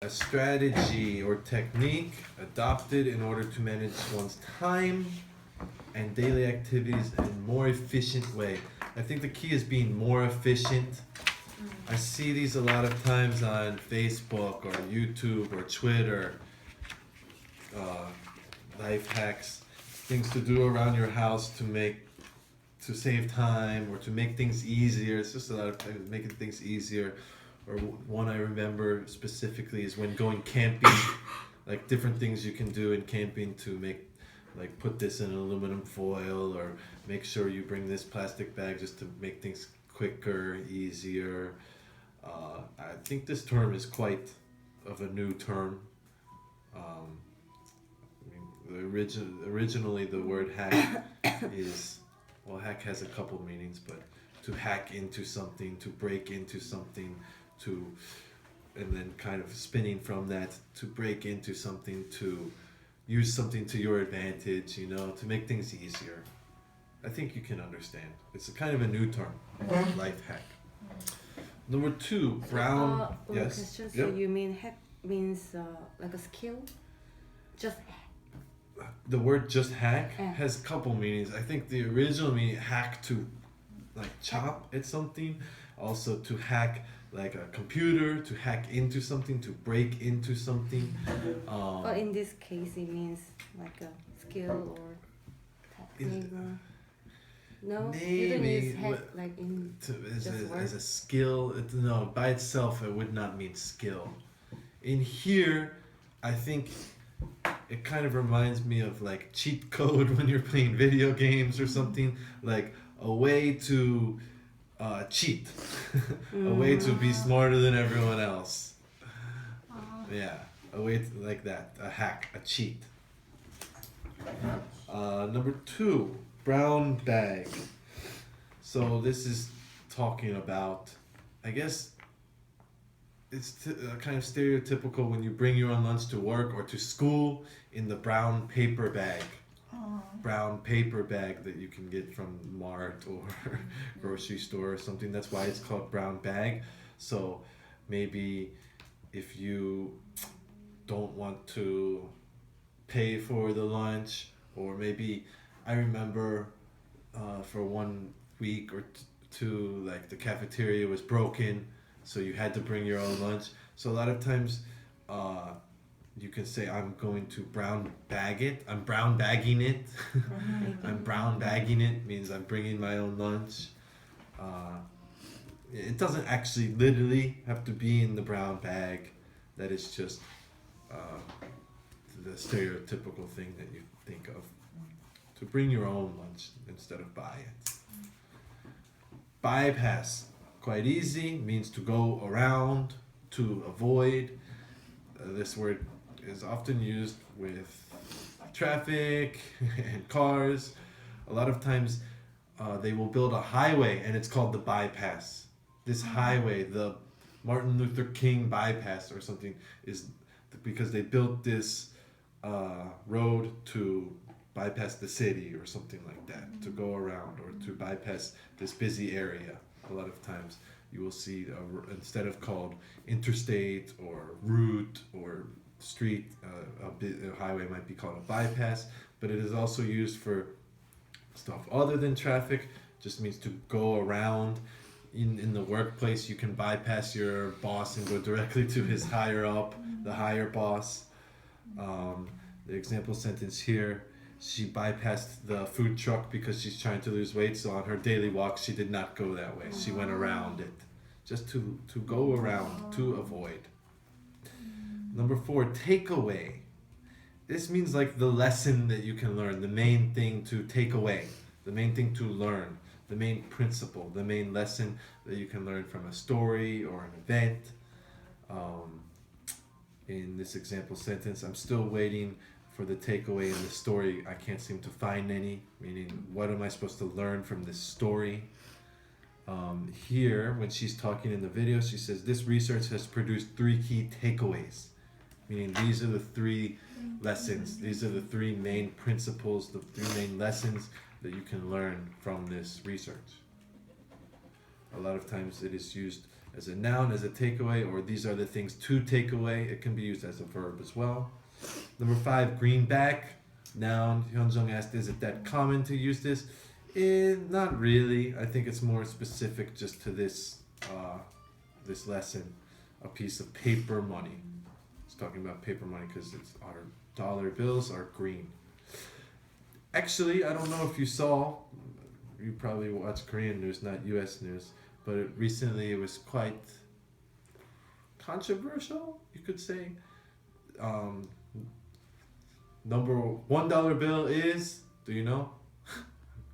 A strategy or technique adopted in order to manage one's time and daily activities in a more efficient way. I think the key is being more efficient. I see these a lot of times on Facebook or YouTube or Twitter. Life hacks, things to do around your house to save time or to make things easier. It's just a lot of times making things easier. Or one I remember specifically is when going camping, like different things you can do in camping to make, like put this in aluminum foil or make sure you bring this plastic bag just to make things quicker, easier. I think this term is quite of a new term. Originally the word hack is, well, hack has a couple meanings, but to hack into something, to break into something, and then kind of spinning from that to break into something, to use something to your advantage, to make things easier. I think you can understand. It's a kind of a new term, life hack. Number 2, brown. One Yes. question. So you mean hack means like a skill? Just The word just hack Yeah. has a couple meanings. I think the original meaning hack to like chop at something, also to hack like a computer, to hack into something, to break into something. But in this case, it means like a skill or technique. No, you don't use hack like in As a skill. No, by itself it would not mean skill. In here, I think it kind of reminds me of like cheat code when you're playing video games or something, like a way to cheat, a way to be smarter than everyone else. Yeah, a way to, like that, a hack, a cheat. Number 2, brown bag. So this is talking about, I guess it's kind of stereotypical when you bring your own lunch to work or to school in the brown paper bag. Brown paper bag that you can get from Mart or grocery store or something. That's why it's called brown bag. So maybe if you don't want to pay for the lunch, or maybe I remember for 1 week or two, like the cafeteria was broken, so you had to bring your own lunch. So a lot of times you can say, I'm going to brown bag it. I'm brown bagging it. I'm brown bagging it means I'm bringing my own lunch. It doesn't actually literally have to be in the brown bag. That is just the stereotypical thing that you think of. To bring your own lunch instead of buy it. Bypass. Quite easy, means to go around, to avoid. This word is often used with traffic and cars. A lot of times they will build a highway and it's called the bypass. This highway, the Martin Luther King bypass or something, is because they built this road to bypass the city or something like that, to go around or to bypass this busy area. A lot of times you will see instead of called interstate or route or street, a highway might be called a bypass, but it is also used for stuff other than traffic. Just means to go around. In the workplace, you can bypass your boss and go directly to his higher up, the higher boss. The example sentence here, she bypassed the food truck because she's trying to lose weight, so on her daily walk she did not go that way. She went around it. Just to go around, to avoid. Number 4, takeaway. This means like the lesson that you can learn, the main thing to take away, the main thing to learn, the main principle, the main lesson that you can learn from a story or an event. In this example sentence, I'm still waiting for the takeaway in the story. I can't seem to find any, meaning what am I supposed to learn from this story? Here, when she's talking in the video, she says, this research has produced 3 key takeaways, meaning these are the 3 lessons. These are the 3 main principles, the 3 main lessons that you can learn from this research. A lot of times it is used as a noun, as a takeaway, or these are the things to take away. It can be used as a verb as well. Number 5, greenback, noun. Hyunjung asked, is it that common to use this? Not really. I think it's more specific just to this this lesson. A piece of paper money. It's talking about paper money because it's our dollar bills are green. Actually, I don't know if you saw, you probably watch Korean news, not US news, but recently it was quite controversial, you could say. Number $1 bill is, do you know?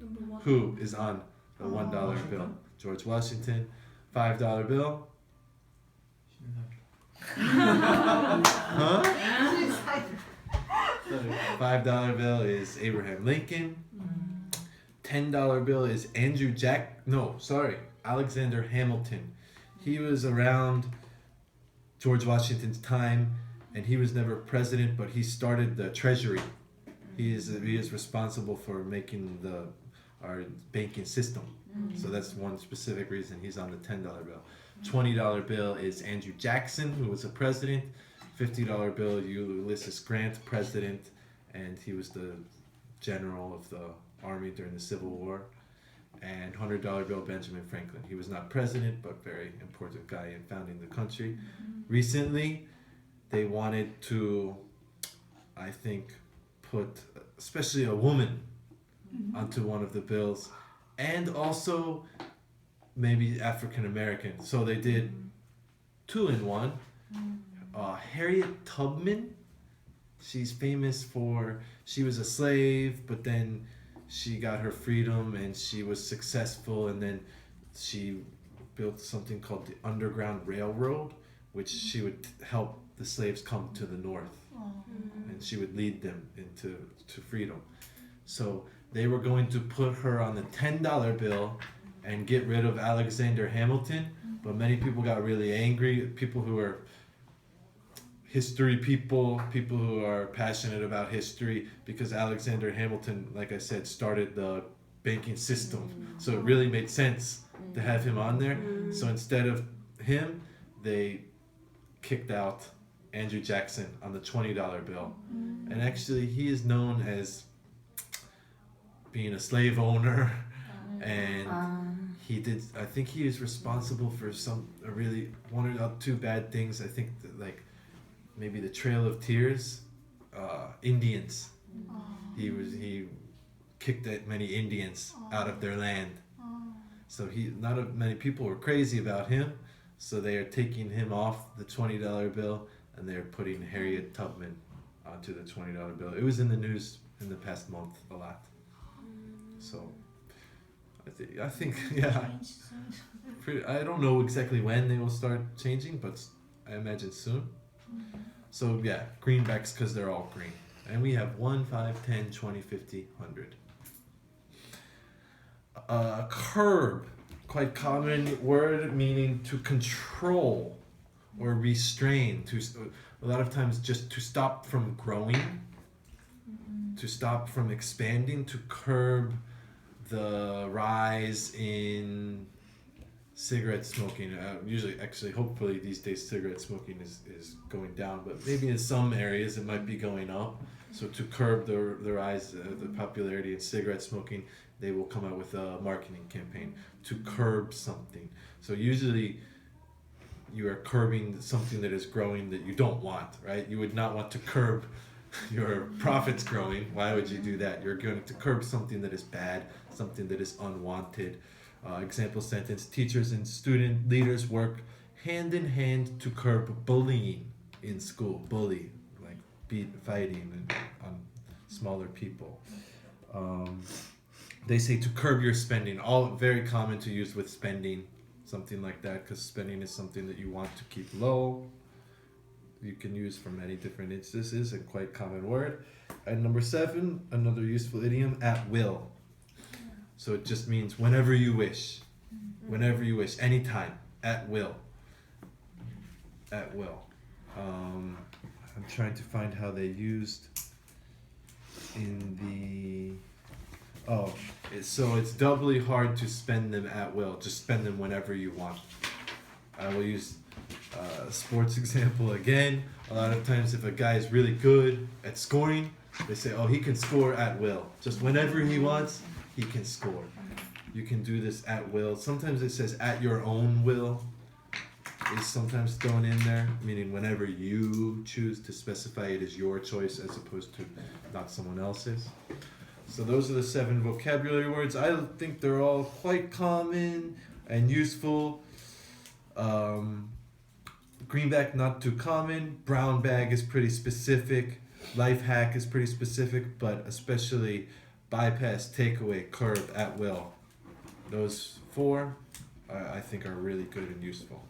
Number 1. Who is on the $1 bill? George Washington. $5 bill? Huh? $5 bill is Abraham Lincoln. $10 bill is Alexander Hamilton. He was around George Washington's time, and he was never president, but he started the Treasury. He is responsible for making our banking system. So that's one specific reason he's on the $10 bill. $20 bill is Andrew Jackson, who was a president. $50 bill, Ulysses Grant, president, and he was the general of the army during the Civil War. And $100 bill, Benjamin Franklin. He was not president, but very important guy in founding the country. Recently, they wanted to, I think, put especially a woman onto one of the bills, and also maybe African American. So they did 2 in 1. Harriet Tubman, she's famous for, she was a slave, but then she got her freedom and she was successful, and then she built something called the Underground Railroad, which she would help the slaves come to the north, and she would lead them into freedom. So they were going to put her on the $10 bill and get rid of Alexander Hamilton, but many people got really angry. People who are history people who are passionate about history, because Alexander Hamilton, like I said, started the banking system. So it really made sense to have him on there. So instead of him, they kicked out Andrew Jackson on the $20 bill. And actually, he is known as being a slave owner, and I think he is responsible for really 1 or 2 bad things. I think like maybe the Trail of Tears, Indians. He kicked many Indians out of their land. So not many people were crazy about him. So they are taking him off the $20 bill, and they're putting Harriet Tubman onto the $20 bill. It was in the news in the past month a lot. So I think yeah. I don't know exactly when they will start changing, but I imagine soon. So yeah, greenbacks because they're all green. And we have 1, 5, 10, 20, 50, 100. Curb, quite common word meaning to control or restrain. A lot of times just to stop from growing, to stop from expanding, to curb the rise in cigarette smoking. Hopefully these days cigarette smoking is going down, but maybe in some areas it might be going up. So to curb the rise, the popularity in cigarette smoking, they will come out with a marketing campaign to curb something. So usually you are curbing something that is growing that you don't want, right? You would not want to curb your profits growing. Why would you do that? You're going to curb something that is bad, something that is unwanted. Example sentence: teachers and student leaders work hand in hand to curb bullying in school. Bully, like fighting on smaller people. They say to curb your spending. All very common to use with spending, something like that, because spending is something that you want to keep low. You can use for many different instances, a quite common word. And number 7, another useful idiom, at will. So it just means whenever you wish, anytime, at will. At will. I'm trying to find how they used in the... so it's doubly hard to spend them at will. Just spend them whenever you want. I will use sports example again. A lot of times if a guy is really good at scoring, they say, oh, he can score at will. Just whenever he wants, he can score. You can do this at will. Sometimes it says at your own will is sometimes thrown in there, meaning whenever you choose to specify it as your choice as opposed to not someone else's. So those are the 7 vocabulary words. I think they're all quite common and useful. Greenback, not too common. Brown bag is pretty specific. Life hack is pretty specific, but especially bypass, takeaway, curb, at will. Those 4 I think are really good and useful.